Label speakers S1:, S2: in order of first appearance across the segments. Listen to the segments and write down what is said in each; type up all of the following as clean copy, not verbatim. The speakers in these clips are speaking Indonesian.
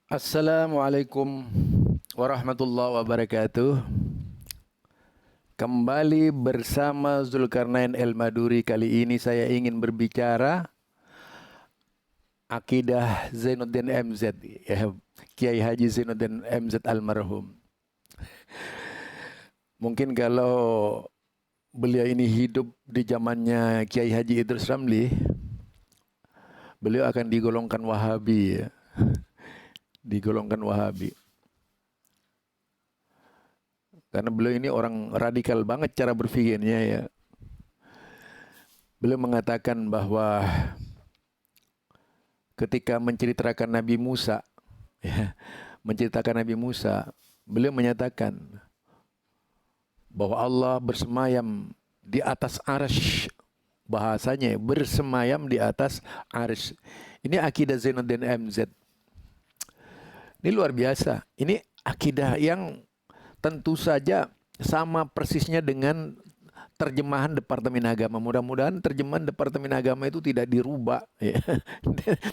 S1: Assalamualaikum warahmatullahi wabarakatuh. Kembali bersama Zulkarnain El-Maduri. Kali ini saya ingin berbicara akidah Zainuddin MZ, ya, Kiai Haji Zainuddin MZ almarhum. Mungkin kalau beliau ini hidup di zamannya Kiai Haji Idrus Ramli, beliau akan digolongkan Wahabi, ya. Digolongkan Wahabi. Karena beliau ini orang radikal banget cara berpikirnya, ya. Beliau mengatakan bahwa ketika menceritakan Nabi Musa, ya, menceritakan Nabi Musa, beliau menyatakan bahwa Allah bersemayam di atas arsy. Bahasanya bersemayam di atas arsy. Ini akidah Zainuddin MZ. Ini luar biasa. Ini akidah yang tentu saja sama persisnya dengan terjemahan Departemen Agama. Mudah-mudahan terjemahan Departemen Agama itu tidak dirubah, ya.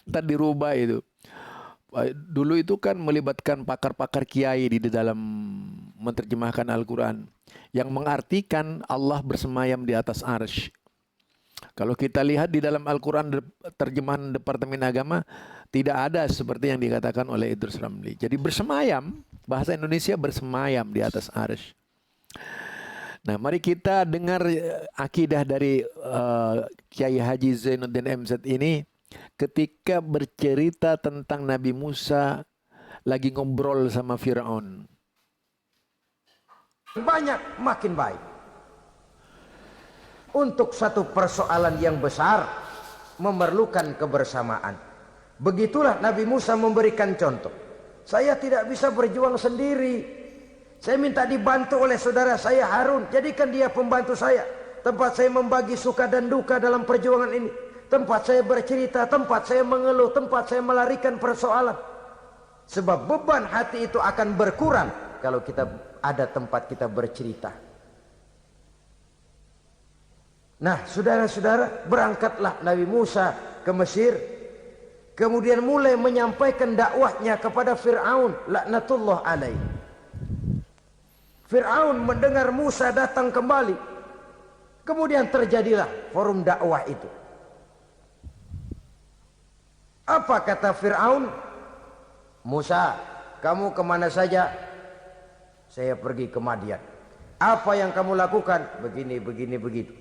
S1: Ntar dirubah itu. Dulu itu kan melibatkan pakar-pakar kiai di dalam menerjemahkan Al-Quran yang mengartikan Allah bersemayam di atas arsy. Kalau kita lihat di dalam Al-Quran terjemahan Departemen Agama tidak ada seperti yang dikatakan oleh Idrus Ramli. Jadi bersemayam, bahasa Indonesia bersemayam di atas arsy. Nah, mari kita dengar akidah dari Kiai Haji Zainuddin MZ ini ketika bercerita tentang Nabi Musa lagi ngobrol sama Firaun.
S2: Banyak makin baik. Untuk satu persoalan yang besar memerlukan kebersamaan. Begitulah Nabi Musa memberikan contoh. Saya tidak bisa berjuang sendiri. Saya minta dibantu oleh saudara saya Harun. Jadikan dia pembantu saya. Tempat saya membagi suka dan duka dalam perjuangan ini. Tempat saya bercerita, tempat saya mengeluh, tempat saya melarikan persoalan. Sebab beban hati itu akan berkurang kalau kita ada tempat kita bercerita. Nah, saudara-saudara, berangkatlah Nabi Musa ke Mesir. Kemudian mulai menyampaikan dakwahnya kepada Fir'aun, laknatullah alaih. Fir'aun mendengar Musa datang kembali. Kemudian terjadilah forum dakwah itu. Apa kata Fir'aun? Musa, kamu kemana saja? Saya pergi ke Madian. Apa yang kamu lakukan? Begini, begini, begitu.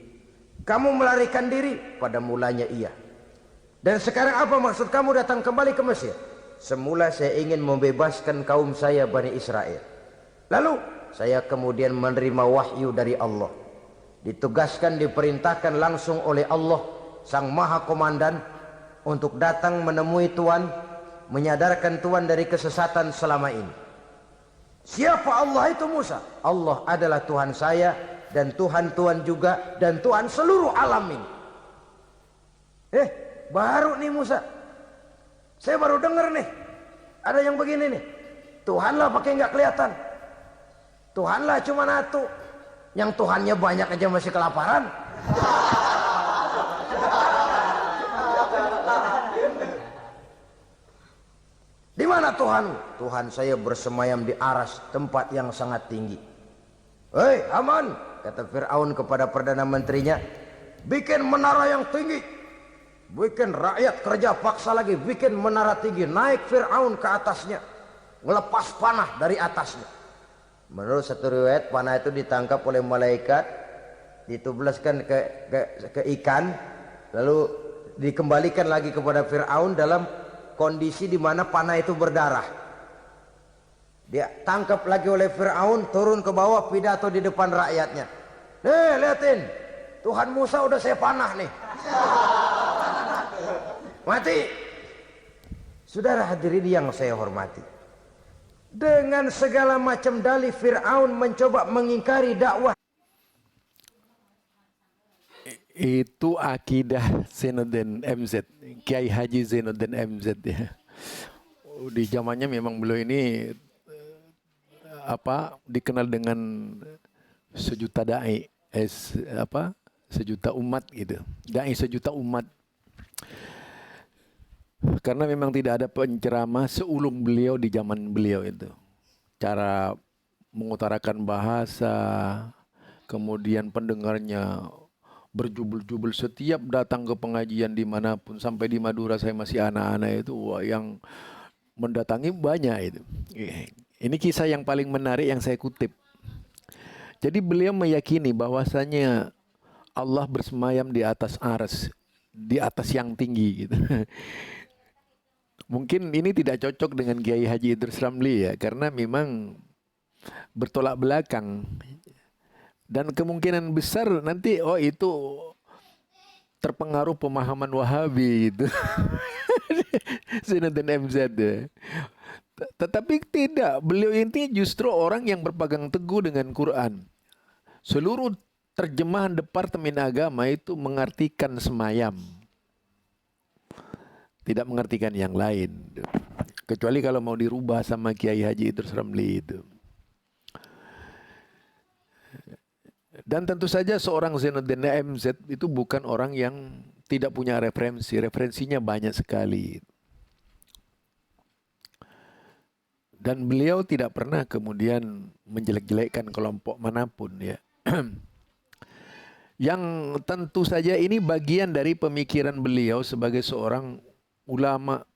S2: Kamu melarikan diri? Pada mulanya iya. Dan sekarang apa maksud kamu datang kembali ke Mesir? Semula saya ingin membebaskan kaum saya Bani Israel. Lalu saya kemudian menerima wahyu dari Allah. Ditugaskan, diperintahkan langsung oleh Allah, Sang Maha Komandan, untuk datang menemui Tuhan, menyadarkan Tuhan dari kesesatan selama ini. Siapa Allah itu Musa? Allah adalah Tuhan saya dan Tuhan-Tuhan juga dan Tuhan seluruh alam ini. Baru nih Musa. Saya baru dengar nih. Ada yang begini nih. Tuhanlah pakai nggak kelihatan. Tuhanlah cuma satu. Yang Tuhannya banyak aja masih kelaparan. Di mana Tuhan? Tuhan saya bersemayam di aras, tempat yang sangat tinggi. Hei Haman, kata Fir'aun kepada Perdana Menterinya, bikin menara yang tinggi. Bikin rakyat kerja paksa lagi, bikin menara tinggi. Naik Fir'aun ke atasnya, ngelepas panah dari atasnya. Menurut satu riwayat, panah itu ditangkap oleh malaikat, ditublaskan ke ikan, lalu dikembalikan lagi kepada Fir'aun dalam kondisi di mana panah itu berdarah. Dia tangkap lagi oleh Fir'aun, turun ke bawah, pidato di depan rakyatnya. Nih liatin, Tuhan Musa udah saya panah nih. Mati. Saudara hadirin yang saya hormati, dengan segala macam dalih Fir'aun mencoba mengingkari dakwah.
S1: Itu akidah Zainuddin MZ, Kiai Haji Zainuddin MZ, ya. Di zamannya memang beliau ini dikenal dengan sejuta dai, sejuta umat gitu. Dai sejuta umat. Karena memang tidak ada penceramah seulung beliau di zaman beliau itu. Cara mengutarakan bahasa, kemudian pendengarnya berjubel-jubel setiap datang ke pengajian dimanapun. Sampai di Madura saya masih anak-anak itu, wah, yang mendatangi banyak itu. Ini kisah yang paling menarik yang saya kutip. Jadi beliau meyakini bahwasanya Allah bersemayam di atas arsy, di atas yang tinggi gitu. Mungkin ini tidak cocok dengan Kiai Haji Idrus Ramli ya, karena memang bertolak belakang. Dan kemungkinan besar nanti itu terpengaruh pemahaman Wahabi itu. Zainuddin MZ ya. Tetapi tidak, beliau ini justru orang yang berpegang teguh dengan Quran. Seluruh terjemahan Departemen Agama itu mengartikan semayam. Tidak mengartikan yang lain. Kecuali kalau mau dirubah sama Kiai Haji Idrus Ramli itu. Dan tentu saja seorang Zainuddin MZ itu bukan orang yang tidak punya referensi. Referensinya banyak sekali. Dan beliau tidak pernah kemudian menjelek-jelekkan kelompok manapun ya. Yang tentu saja ini bagian dari pemikiran beliau sebagai seorang ulama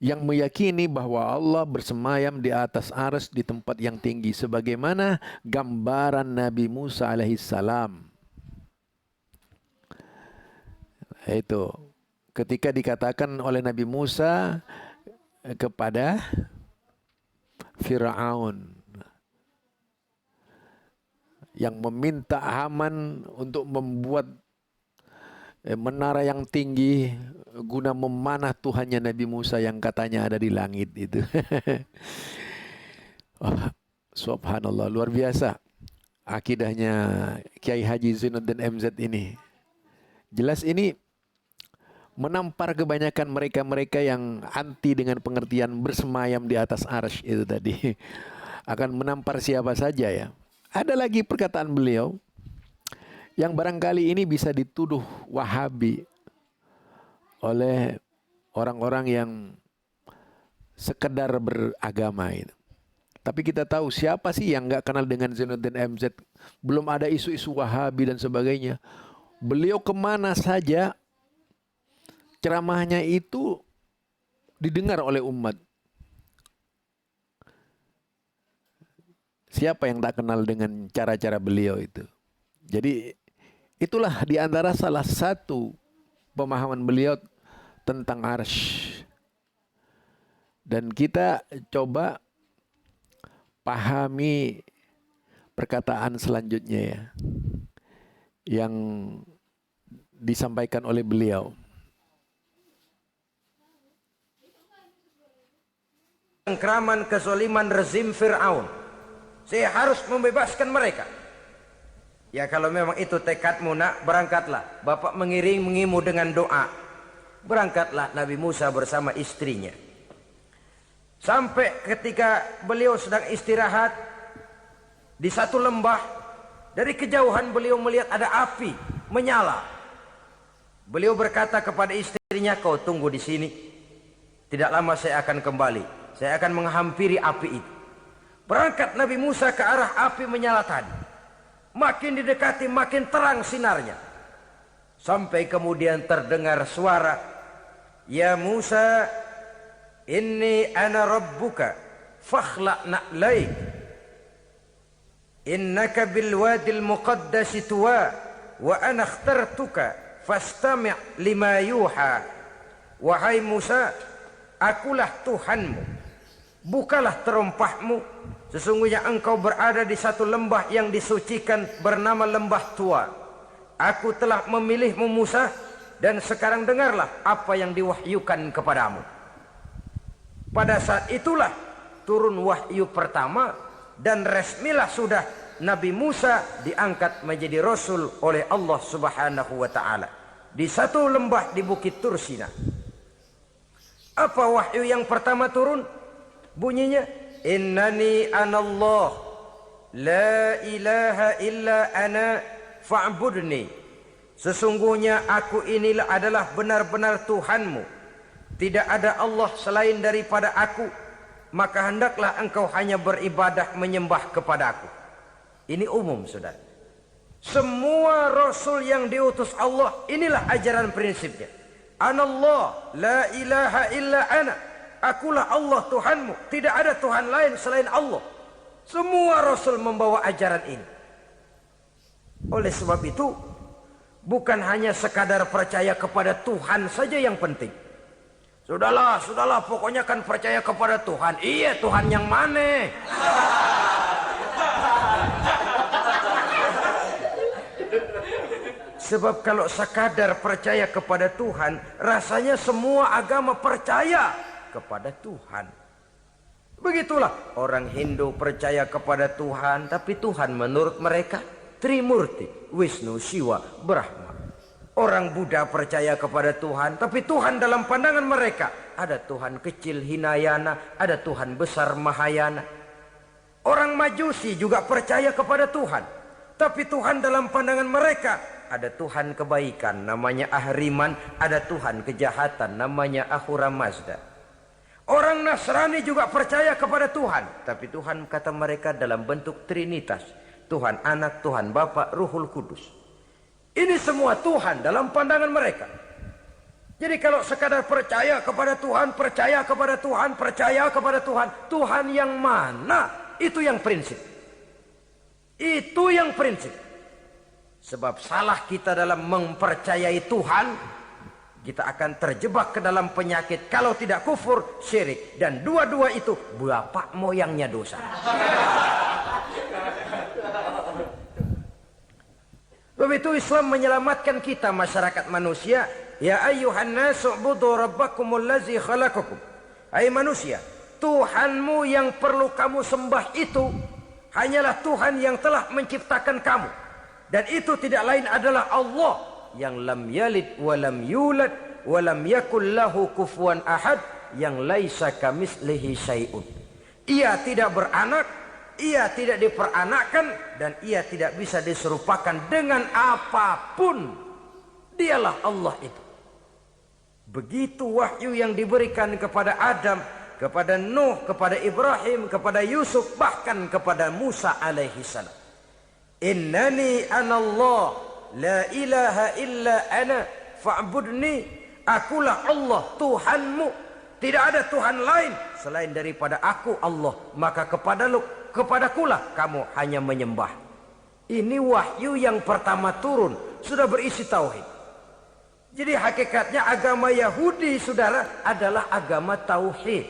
S1: yang meyakini bahwa Allah bersemayam di atas arsy di tempat yang tinggi sebagaimana gambaran Nabi Musa alaihissalam. Itu ketika dikatakan oleh Nabi Musa kepada Fir'aun yang meminta Haman untuk membuat menara yang tinggi guna memanah Tuhannya Nabi Musa yang katanya ada di langit itu. Oh, subhanallah, luar biasa akidahnya Kiai Haji Zainuddin MZ ini. Jelas ini menampar kebanyakan mereka-mereka yang anti dengan pengertian bersemayam di atas arsy itu tadi. Akan menampar siapa saja ya. Ada lagi perkataan beliau yang barangkali ini bisa dituduh Wahabi oleh orang-orang yang sekedar beragama itu. Tapi kita tahu siapa sih yang nggak kenal dengan Zainuddin MZ. Belum ada isu-isu Wahabi dan sebagainya. Beliau kemana saja ceramahnya itu didengar oleh umat. Siapa yang tak kenal dengan cara-cara beliau itu. Jadi itulah diantara salah satu pemahaman beliau tentang arsy. Dan kita coba pahami perkataan selanjutnya ya, yang disampaikan oleh beliau.
S2: Cengkraman kezaliman rezim Fir'aun. Saya harus membebaskan mereka. Ya kalau memang itu tekadmu nak, berangkatlah. Bapak mengiringimu dengan doa. Berangkatlah Nabi Musa bersama istrinya. Sampai ketika beliau sedang istirahat di satu lembah, dari kejauhan beliau melihat ada api menyala. Beliau berkata kepada istrinya, kau tunggu di sini. Tidak lama saya akan kembali. Saya akan menghampiri api itu. Berangkat Nabi Musa ke arah api menyala tadi. Makin didekati makin terang sinarnya. Sampai kemudian terdengar suara, ya Musa, inni ana rabbuka fakhla' na'laik. Innaka bil wadil muqaddasi tuwa wa ana akhtartuka fastami' lima yuha. Wahai Musa, akulah Tuhanmu. Bukalah terompahmu. Sesungguhnya engkau berada di satu lembah yang disucikan bernama lembah tua. Aku telah memilihmu Musa, dan sekarang dengarlah apa yang diwahyukan kepadamu. Pada saat itulah turun wahyu pertama, dan resmilah sudah Nabi Musa diangkat menjadi Rasul oleh Allah Subhanahu wa Ta'ala di satu lembah di Bukit Tursina. Apa wahyu yang pertama turun? Bunyinya, innani anallah la ilaha illa ana fa'budni. Sesungguhnya aku inilah adalah benar-benar Tuhanmu. Tidak ada Allah selain daripada aku. Maka hendaklah engkau hanya beribadah menyembah kepada aku. Ini umum, saudara. Semua Rasul yang diutus Allah, inilah ajaran prinsipnya. Anallah, la ilaha illa ana. Akulah Allah Tuhanmu. Tidak ada Tuhan lain selain Allah. Semua Rasul membawa ajaran ini. Oleh sebab itu, bukan hanya sekadar percaya kepada Tuhan saja yang penting. Sudahlah, pokoknya kan percaya kepada Tuhan. Iya, Tuhan yang mana? Sebab kalau sekadar percaya kepada Tuhan, rasanya semua agama percaya kepada Tuhan. Begitulah orang Hindu percaya kepada Tuhan, tapi Tuhan menurut mereka Trimurti, Wisnu, Siwa, Brahma. Orang Buddha percaya kepada Tuhan, tapi Tuhan dalam pandangan mereka ada Tuhan kecil Hinayana, ada Tuhan besar Mahayana. Orang Majusi juga percaya kepada Tuhan, tapi Tuhan dalam pandangan mereka ada Tuhan kebaikan namanya Ahriman, ada Tuhan kejahatan namanya Ahura Mazda. Orang Nasrani juga percaya kepada Tuhan, tapi Tuhan kata mereka dalam bentuk Trinitas. Tuhan Anak, Tuhan Bapa, Ruhul Kudus. Ini semua Tuhan dalam pandangan mereka. Jadi kalau sekadar percaya kepada Tuhan, percaya kepada Tuhan, percaya kepada Tuhan, Tuhan yang mana? Itu yang prinsip. Itu yang prinsip. Sebab salah kita dalam mempercayai Tuhan, kita akan terjebak ke dalam penyakit. Kalau tidak kufur, syirik. Dan dua-dua itu bapak moyangnya dosa. Begitu Islam menyelamatkan kita masyarakat manusia. Ya ayyuhan nasu ubudu rabbakumul ladzi khalaqakum. Hai manusia, Tuhanmu yang perlu kamu sembah itu hanyalah Tuhan yang telah menciptakan kamu. Dan itu tidak lain adalah Allah yang lam yalid wa lam yulad wa lam yakul lahu kufuwan ahad, yang laisa kamislihi syai'un. Ia tidak beranak, ia tidak diperanakkan, dan ia tidak bisa diserupakan dengan apapun. Dialah Allah itu. Begitu wahyu yang diberikan kepada Adam, kepada Nuh, kepada Ibrahim, kepada Yusuf, bahkan kepada Musa alaihi salam. Innani anallah, la ilaha illa ana fa'budni. Akulah Allah Tuhanmu, tidak ada Tuhan lain selain daripada aku Allah, maka kepadakulah kamu hanya menyembah. Ini wahyu yang pertama turun, sudah berisi tauhid. Jadi hakikatnya agama Yahudi, saudara, adalah agama tauhid.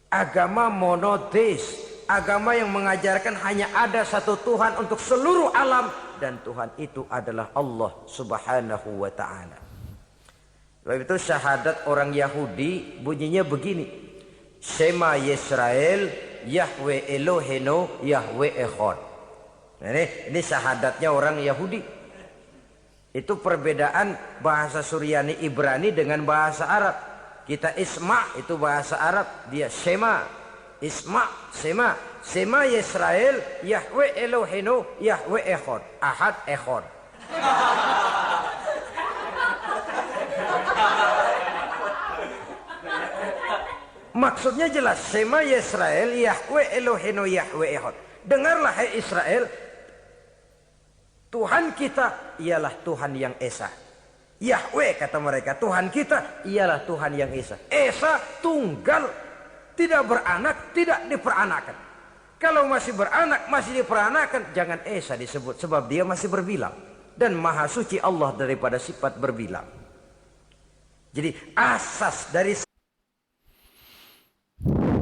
S2: Agama monoteis, agama yang mengajarkan hanya ada satu Tuhan untuk seluruh alam, dan Tuhan itu adalah Allah Subhanahu wa ta'ala. Sebab itu syahadat orang Yahudi bunyinya begini: Shema Yisrael, Yahweh Elohenu, Yahweh Echad. Ini syahadatnya orang Yahudi. Itu perbedaan bahasa Suryani Ibrani dengan bahasa Arab. Kita Isma itu bahasa Arab, dia Shema. Isma, Shema. Shema Yisrael, Yahweh Elohenu, Yahweh Echad. Ahad Echad. Maksudnya jelas, Shema Yisrael, Yahweh Elohenu, Yahweh Echad. Dengarlah hai Israel, Tuhan kita ialah Tuhan yang Esa. Yahweh kata mereka, Tuhan kita ialah Tuhan yang Esa. Esa tunggal, tidak beranak, tidak diperanakan. Kalau masih beranak, masih diperanakan, jangan Esa disebut, sebab dia masih berbilang. Dan maha suci Allah daripada sifat berbilang. Jadi asas dari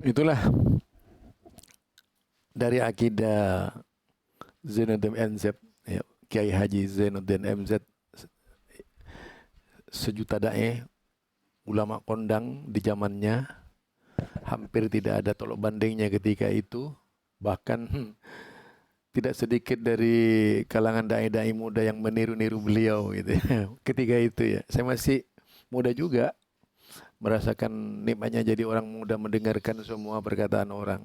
S1: itulah dari akidah Zainuddin MZ, ya, Kiai Haji Zainuddin MZ, sejuta da'i, ulama kondang di zamannya, hampir tidak ada tolok bandingnya ketika itu. Bahkan tidak sedikit dari kalangan da'i-da'i muda yang meniru-niru beliau gitu. Ketika itu ya, saya masih muda juga, merasakan nikmatnya jadi orang muda mendengarkan semua perkataan orang.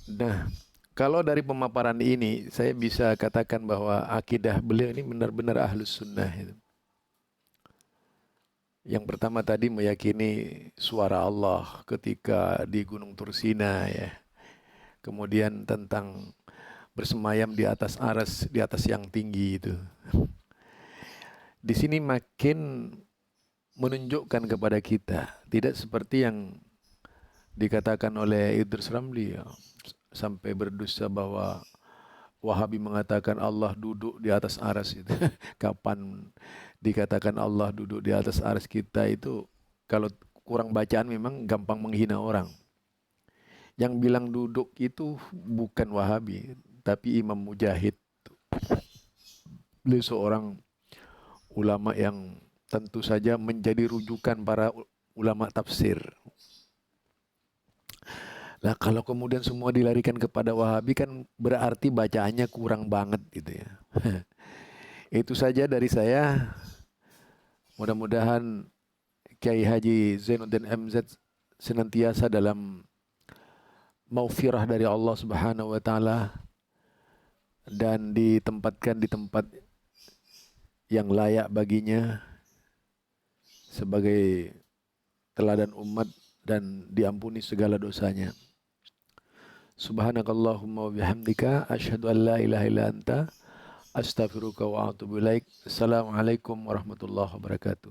S1: Nah, Kalau dari pemaparan ini, saya bisa katakan bahwa akidah beliau ini benar-benar ahlus sunnah. Yang pertama tadi meyakini suara Allah ketika di Gunung Tursina ya. Kemudian tentang bersemayam di atas aras, di atas yang tinggi itu. Di sini makin menunjukkan kepada kita, tidak seperti yang dikatakan oleh Idrus Ramli ya, sampai berdusta bahwa Wahabi mengatakan Allah duduk di atas aras itu. Kapan dikatakan Allah duduk di atas aras kita itu, kalau kurang bacaan memang gampang menghina orang. Yang bilang duduk itu bukan Wahabi, tapi Imam Mujahid. Beliau seorang ulama yang tentu saja menjadi rujukan para ulama tafsir. Nah, kalau kemudian semua dilarikan kepada Wahabi kan berarti bacaannya kurang banget gitu ya. Itu saja dari saya. Mudah-mudahan Kiai Haji Zainuddin MZ senantiasa dalam maufirah dari Allah Subhanahu wa taala dan ditempatkan di tempat yang layak baginya sebagai teladan umat dan diampuni segala dosanya. Subhanakallahumma wa bihamdika asyhadu an la ilaha illa anta astaghfiruka wa atubu ilaik. Assalamualaikum warahmatullahi wabarakatuh.